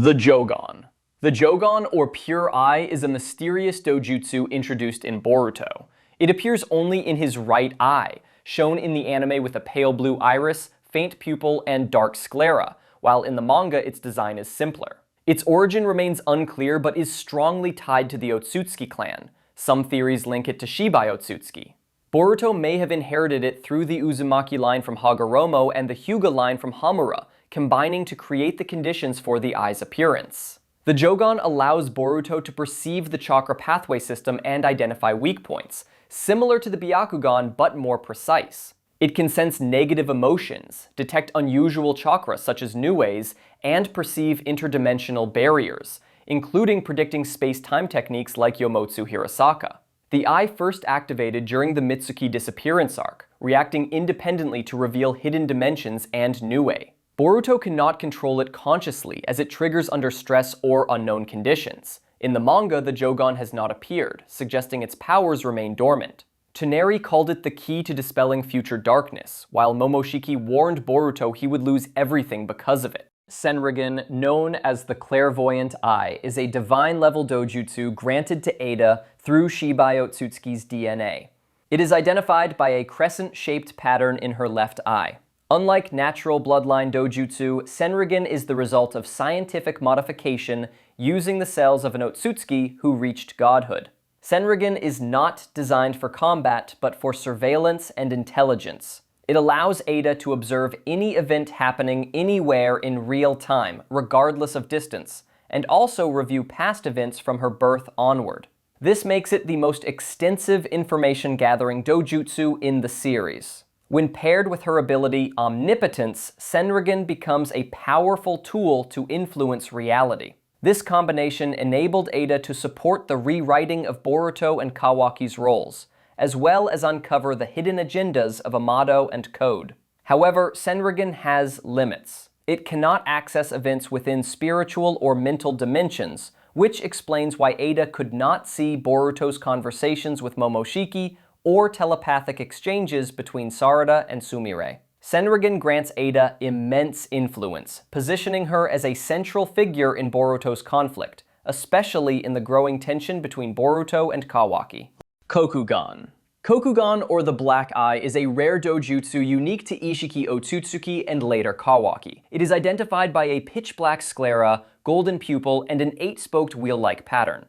The Jōgan. The Jōgan, or Pure Eye, is a mysterious dōjutsu introduced in Boruto. It appears only in his right eye, shown in the anime with a pale blue iris, faint pupil, and dark sclera, while in the manga its design is simpler. Its origin remains unclear but is strongly tied to the Ōtsutsuki clan. Some theories link it to Shibai Ōtsutsuki. Boruto may have inherited it through the Uzumaki line from Hagoromo and the Hyuga line from Hamura, combining to create the conditions for the eye's appearance. The Jōgan allows Boruto to perceive the chakra pathway system and identify weak points, similar to the Byakugan but more precise. It can sense negative emotions, detect unusual chakra such as nues, and perceive interdimensional barriers, including predicting space-time techniques like Yomotsu Hirasaka. The eye first activated during the Mitsuki disappearance arc, reacting independently to reveal hidden dimensions and nue. Boruto cannot control it consciously as it triggers under stress or unknown conditions. In the manga, the Jōgan has not appeared, suggesting its powers remain dormant. Toneri called it the key to dispelling future darkness, while Momoshiki warned Boruto he would lose everything because of it. Senrigan, known as the Clairvoyant Eye, is a divine-level dōjutsu granted to Ada through Shibai Ōtsutsuki's DNA. It is identified by a crescent-shaped pattern in her left eye. Unlike natural bloodline dōjutsu, Senrigan is the result of scientific modification using the cells of an Ōtsutsuki who reached godhood. Senrigan is not designed for combat, but for surveillance and intelligence. It allows Ada to observe any event happening anywhere in real time, regardless of distance, and also review past events from her birth onward. This makes it the most extensive information-gathering dōjutsu in the series. When paired with her ability Omnipotence, Senrigan becomes a powerful tool to influence reality. This combination enabled Ada to support the rewriting of Boruto and Kawaki's roles, as well as uncover the hidden agendas of Amado and Code. However, Senrigan has limits. It cannot access events within spiritual or mental dimensions, which explains why Ada could not see Boruto's conversations with Momoshiki or telepathic exchanges between Sarada and Sumire. Senrigan grants Ada immense influence, positioning her as a central figure in Boruto's conflict, especially in the growing tension between Boruto and Kawaki. Kokugan. Kokugan, or the Black Eye, is a rare dōjutsu unique to Ishiki Ōtsutsuki and later Kawaki. It is identified by a pitch-black sclera, golden pupil, and an 8-spoked wheel-like pattern.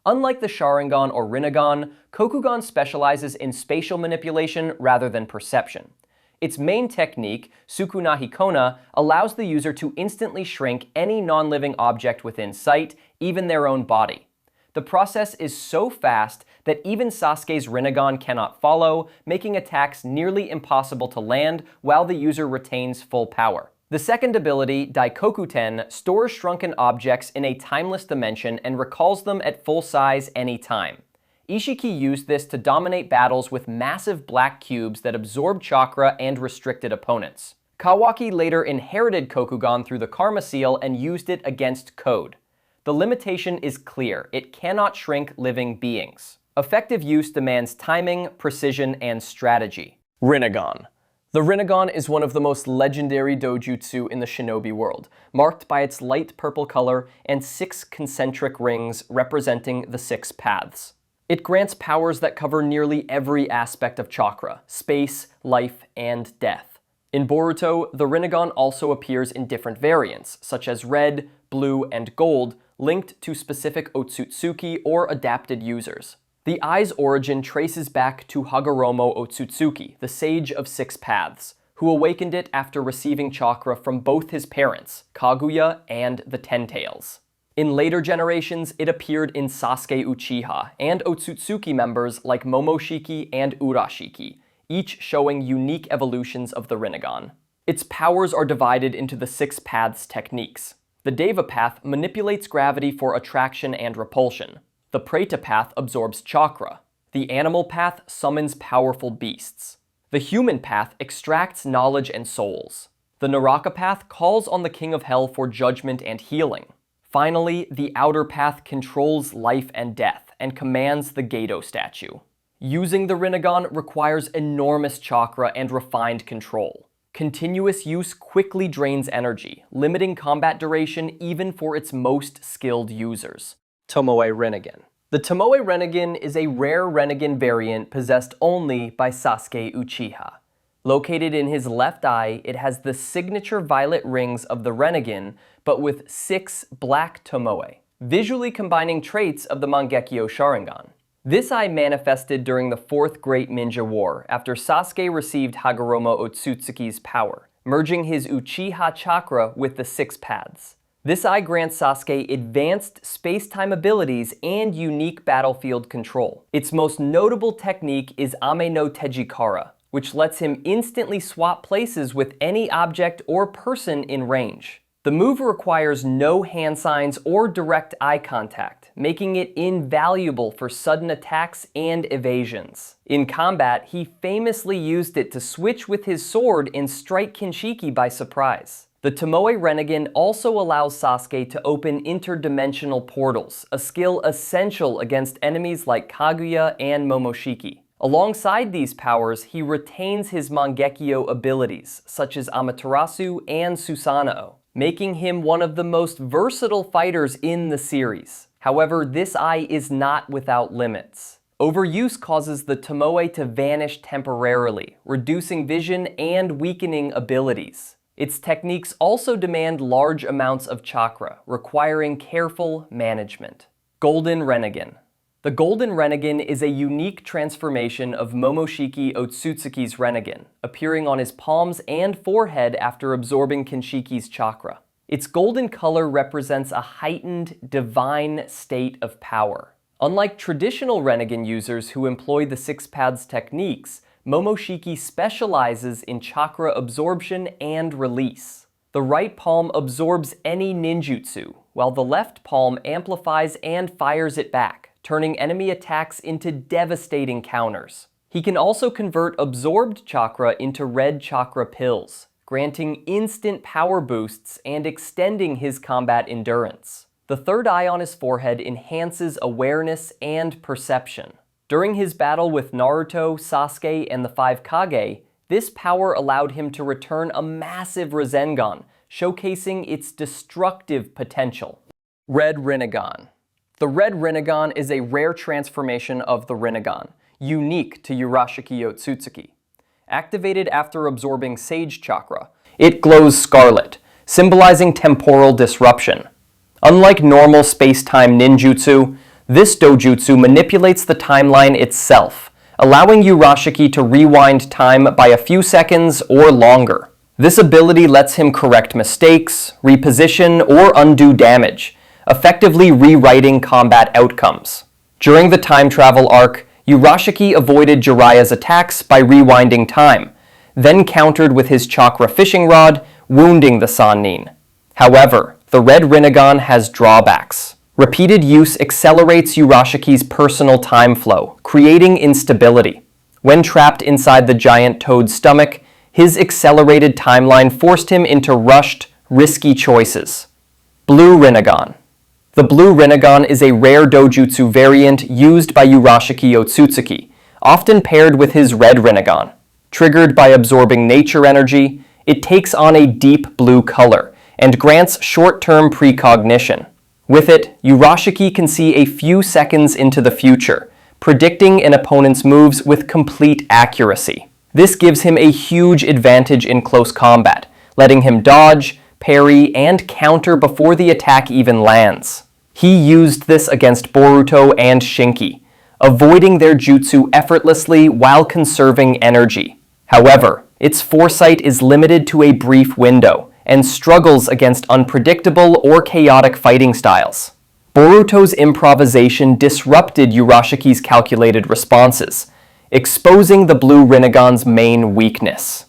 Unlike the Sharingan or Rinnegan, Kokugan specializes in spatial manipulation rather than perception. Its main technique, Sukunahi Kona, allows the user to instantly shrink any non-living object within sight, even their own body. The process is so fast that even Sasuke's Rinnegan cannot follow, making attacks nearly impossible to land while the user retains full power. The second ability, Daikokuten, stores shrunken objects in a timeless dimension and recalls them at full size anytime. Ishiki used this to dominate battles with massive black cubes that absorbed chakra and restricted opponents. Kawaki later inherited Kokugan through the Karma Seal and used it against Code. The limitation is clear: it cannot shrink living beings. Effective use demands timing, precision, and strategy. Rinnegan. The Rinnegan is one of the most legendary dōjutsu in the shinobi world, marked by its light purple color and 6 concentric rings representing the 6 paths. It grants powers that cover nearly every aspect of chakra, space, life, and death. In Boruto, the Rinnegan also appears in different variants, such as red, blue, and gold, linked to specific Ōtsutsuki or adapted users. The eye's origin traces back to Hagoromo Ōtsutsuki, the Sage of 6 Paths, who awakened it after receiving chakra from both his parents, Kaguya and the Ten Tails. In later generations, it appeared in Sasuke Uchiha and Ōtsutsuki members like Momoshiki and Urashiki, each showing unique evolutions of the Rinnegan. Its powers are divided into the 6 Paths techniques. The Deva Path manipulates gravity for attraction and repulsion. The Preta Path absorbs chakra. The Animal Path summons powerful beasts. The Human Path extracts knowledge and souls. The Naraka Path calls on the King of Hell for judgment and healing. Finally, the Outer Path controls life and death and commands the Gedo statue. Using the Rinnegan requires enormous chakra and refined control. Continuous use quickly drains energy, limiting combat duration even for its most skilled users. Tomoe Rinnegan. The Tomoe Rinnegan is a rare Rinnegan variant possessed only by Sasuke Uchiha. Located in his left eye, it has the signature violet rings of the Rinnegan, but with 6 black Tomoe, visually combining traits of the Mangekyo Sharingan. This eye manifested during the Fourth Great Ninja War after Sasuke received Hagoromo Otsutsuki's power, merging his Uchiha chakra with the 6 paths. This eye grants Sasuke advanced space-time abilities and unique battlefield control. Its most notable technique is Ame no Tejikara, which lets him instantly swap places with any object or person in range. The move requires no hand signs or direct eye contact, making it invaluable for sudden attacks and evasions. In combat, he famously used it to switch with his sword and strike Kinshiki by surprise. The Tomoe Rinnegan also allows Sasuke to open interdimensional portals, a skill essential against enemies like Kaguya and Momoshiki. Alongside these powers, he retains his Mangekyo abilities, such as Amaterasu and Susanoo, making him one of the most versatile fighters in the series. However, this eye is not without limits. Overuse causes the Tomoe to vanish temporarily, reducing vision and weakening abilities. Its techniques also demand large amounts of chakra, requiring careful management. Golden Rinnegan. The Golden Rinnegan is a unique transformation of Momoshiki Otsutsuki's Rinnegan, appearing on his palms and forehead after absorbing Kinshiki's chakra. Its golden color represents a heightened, divine state of power. Unlike traditional Rinnegan users who employ the 6 paths techniques, Momoshiki specializes in chakra absorption and release. The right palm absorbs any ninjutsu, while the left palm amplifies and fires it back, turning enemy attacks into devastating counters. He can also convert absorbed chakra into red chakra pills, granting instant power boosts and extending his combat endurance. The third eye on his forehead enhances awareness and perception. During his battle with Naruto, Sasuke, and the 5 Kage, this power allowed him to return a massive Rasengan, showcasing its destructive potential. Red Rinnegan. The Red Rinnegan is a rare transformation of the Rinnegan, unique to Shibai Ōtsutsuki. Activated after absorbing Sage Chakra, it glows scarlet, symbolizing temporal disruption. Unlike normal space-time ninjutsu, this dōjutsu manipulates the timeline itself, allowing Urashiki to rewind time by a few seconds or longer. This ability lets him correct mistakes, reposition, or undo damage, effectively rewriting combat outcomes. During the time travel arc, Urashiki avoided Jiraiya's attacks by rewinding time, then countered with his chakra fishing rod, wounding the Sannin. However, the Red Rinnegan has drawbacks. Repeated use accelerates Urashiki's personal time flow, creating instability. When trapped inside the giant toad's stomach, his accelerated timeline forced him into rushed, risky choices. Blue Rinnegan. The Blue Rinnegan is a rare dōjutsu variant used by Shibai Ōtsutsuki, often paired with his Red Rinnegan. Triggered by absorbing nature energy, it takes on a deep blue color and grants short-term precognition. With it, Urashiki can see a few seconds into the future, predicting an opponent's moves with complete accuracy. This gives him a huge advantage in close combat, letting him dodge, parry, and counter before the attack even lands. He used this against Boruto and Shinki, avoiding their jutsu effortlessly while conserving energy. However, its foresight is limited to a brief window and struggles against unpredictable or chaotic fighting styles. Boruto's improvisation disrupted Urashiki's calculated responses, exposing the Blue Rinnegan's main weakness.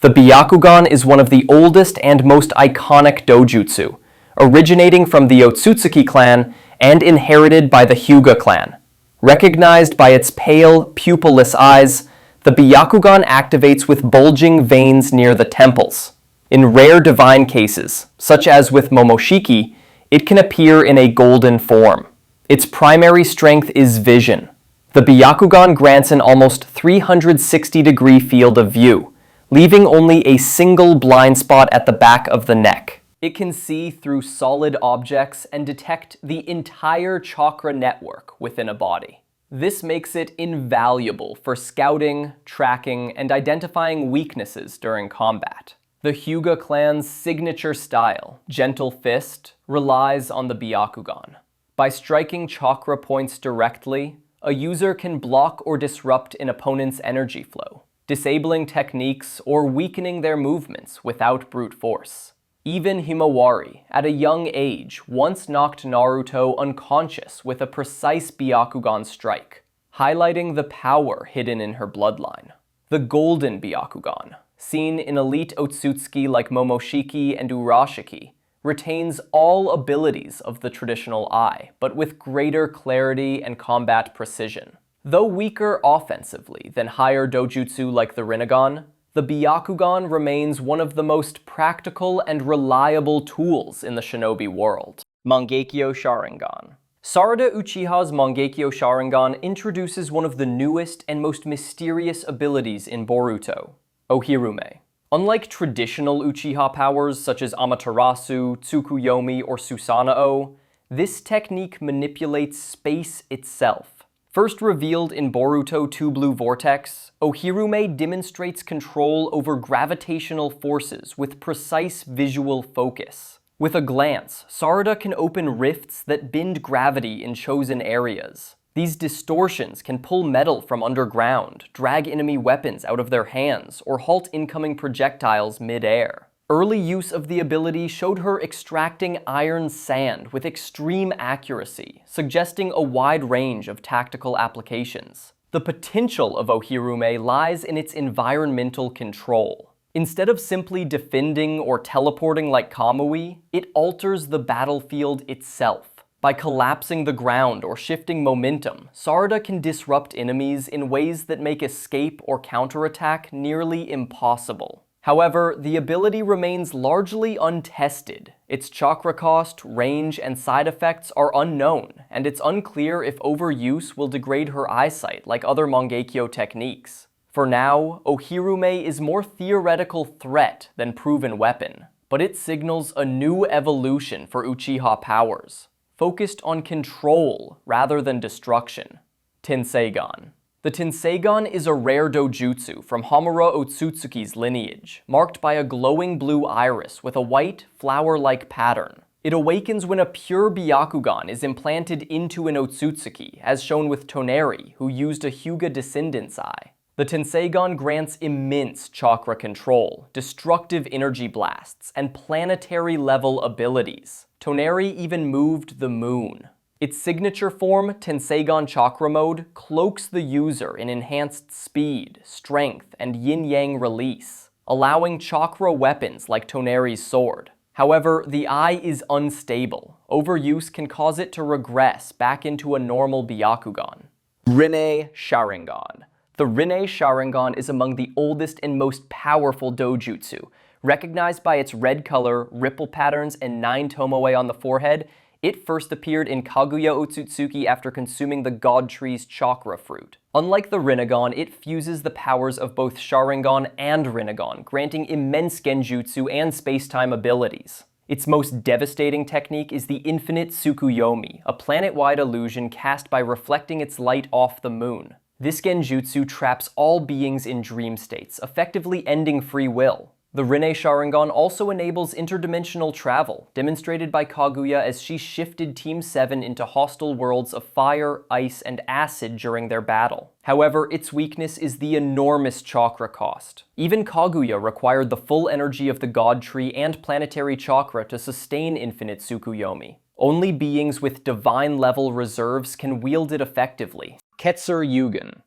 The Byakugan is one of the oldest and most iconic dōjutsu, originating from the Ōtsutsuki clan and inherited by the Hyuga clan. Recognized by its pale, pupilless eyes, the Byakugan activates with bulging veins near the temples. In rare divine cases, such as with Momoshiki, it can appear in a golden form. Its primary strength is vision. The Byakugan grants an almost 360-degree field of view, leaving only a single blind spot at the back of the neck. It can see through solid objects and detect the entire chakra network within a body. This makes it invaluable for scouting, tracking, and identifying weaknesses during combat. The Hyuga clan's signature style, Gentle Fist, relies on the Byakugan. By striking chakra points directly, a user can block or disrupt an opponent's energy flow, disabling techniques or weakening their movements without brute force. Even Himawari, at a young age, once knocked Naruto unconscious with a precise Byakugan strike, highlighting the power hidden in her bloodline. The Golden Byakugan, seen in elite Ōtsutsuki like Momoshiki and Urashiki, retains all abilities of the traditional eye, but with greater clarity and combat precision. Though weaker offensively than higher dōjutsu like the Rinnegan, the Byakugan remains one of the most practical and reliable tools in the shinobi world. Mangekyo Sharingan. Sarada Uchiha's Mangekyo Sharingan introduces one of the newest and most mysterious abilities in Boruto, Ohirume. Unlike traditional Uchiha powers such as Amaterasu, Tsukuyomi, or Susanoo, this technique manipulates space itself. First revealed in Boruto 2 Blue Vortex, Ohirume demonstrates control over gravitational forces with precise visual focus. With a glance, Sarada can open rifts that bend gravity in chosen areas. These distortions can pull metal from underground, drag enemy weapons out of their hands, or halt incoming projectiles mid-air. Early use of the ability showed her extracting iron sand with extreme accuracy, suggesting a wide range of tactical applications. The potential of Ohirume lies in its environmental control. Instead of simply defending or teleporting like Kamui, it alters the battlefield itself. By collapsing the ground or shifting momentum, Sarada can disrupt enemies in ways that make escape or counterattack nearly impossible. However, the ability remains largely untested. Its chakra cost, range, and side effects are unknown, and it's unclear if overuse will degrade her eyesight like other Mangekyo techniques. For now, Ohirume is more theoretical threat than proven weapon, but it signals a new evolution for Uchiha powers, focused on control rather than destruction. Tenseigan. The Tenseigan is a rare dōjutsu from Hamura Ōtsutsuki's lineage, marked by a glowing blue iris with a white, flower-like pattern. It awakens when a pure Byakugan is implanted into an Ōtsutsuki, as shown with Toneri, who used a Hyuga descendant's eye. The Tenseigan grants immense chakra control, destructive energy blasts, and planetary-level abilities. Toneri even moved the moon. Its signature form, Tenseigan Chakra Mode, cloaks the user in enhanced speed, strength, and yin-yang release, allowing chakra weapons like Toneri's sword. However, the eye is unstable. Overuse can cause it to regress back into a normal Byakugan. Rinne Sharingan. The Rinne Sharingan is among the oldest and most powerful dōjutsu. Recognized by its red color, ripple patterns, and 9 tomoe on the forehead, it first appeared in Kaguya Ōtsutsuki after consuming the God Tree's chakra fruit. Unlike the Rinnegan, it fuses the powers of both Sharingan and Rinnegan, granting immense genjutsu and space-time abilities. Its most devastating technique is the Infinite Tsukuyomi, a planet-wide illusion cast by reflecting its light off the moon. This genjutsu traps all beings in dream states, effectively ending free will. The Rinne Sharingan also enables interdimensional travel, demonstrated by Kaguya as she shifted Team 7 into hostile worlds of fire, ice, and acid during their battle. However, its weakness is the enormous chakra cost. Even Kaguya required the full energy of the God Tree and planetary chakra to sustain Infinite Tsukuyomi. Only beings with divine-level reserves can wield it effectively. Ketsuryugen.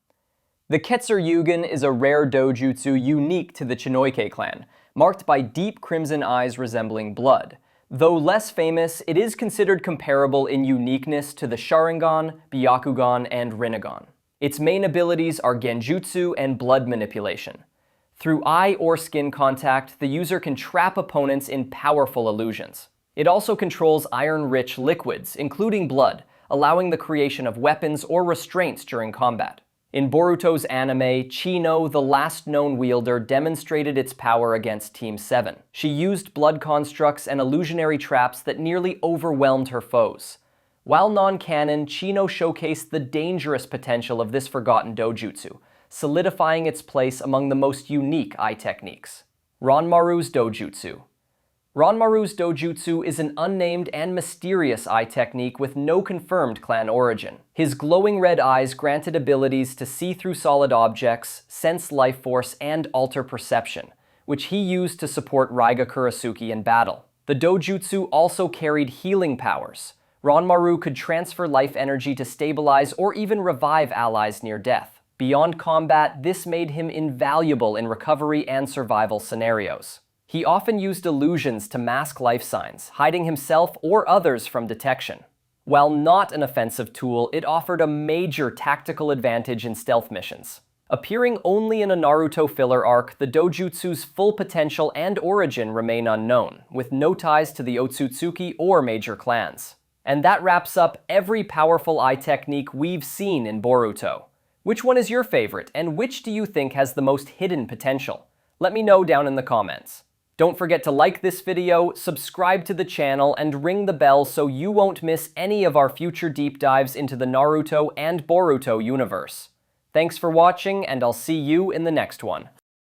The Ketsuryugen is a rare dōjutsu unique to the Chinoike clan, marked by deep crimson eyes resembling blood. Though less famous, it is considered comparable in uniqueness to the Sharingan, Byakugan, and Rinnegan. Its main abilities are genjutsu and blood manipulation. Through eye or skin contact, the user can trap opponents in powerful illusions. It also controls iron-rich liquids, including blood, allowing the creation of weapons or restraints during combat. In Boruto's anime, Chino, the last known wielder, demonstrated its power against Team 7. She used blood constructs and illusionary traps that nearly overwhelmed her foes. While non-canon, Chino showcased the dangerous potential of this forgotten dōjutsu, solidifying its place among the most unique eye techniques. Ranmaru's dōjutsu. Ranmaru's dōjutsu is an unnamed and mysterious eye technique with no confirmed clan origin. His glowing red eyes granted abilities to see through solid objects, sense life force, and alter perception, which he used to support Raiga Kurasuki in battle. The dōjutsu also carried healing powers. Ranmaru could transfer life energy to stabilize or even revive allies near death. Beyond combat, this made him invaluable in recovery and survival scenarios. He often used illusions to mask life signs, hiding himself or others from detection. While not an offensive tool, it offered a major tactical advantage in stealth missions. Appearing only in a Naruto filler arc, the dōjutsu's full potential and origin remain unknown, with no ties to the Ōtsutsuki or major clans. And that wraps up every powerful eye technique we've seen in Boruto. Which one is your favorite, and which do you think has the most hidden potential? Let me know down in the comments. Don't forget to like this video, subscribe to the channel, and ring the bell so you won't miss any of our future deep dives into the Naruto and Boruto universe. Thanks for watching, and I'll see you in the next one.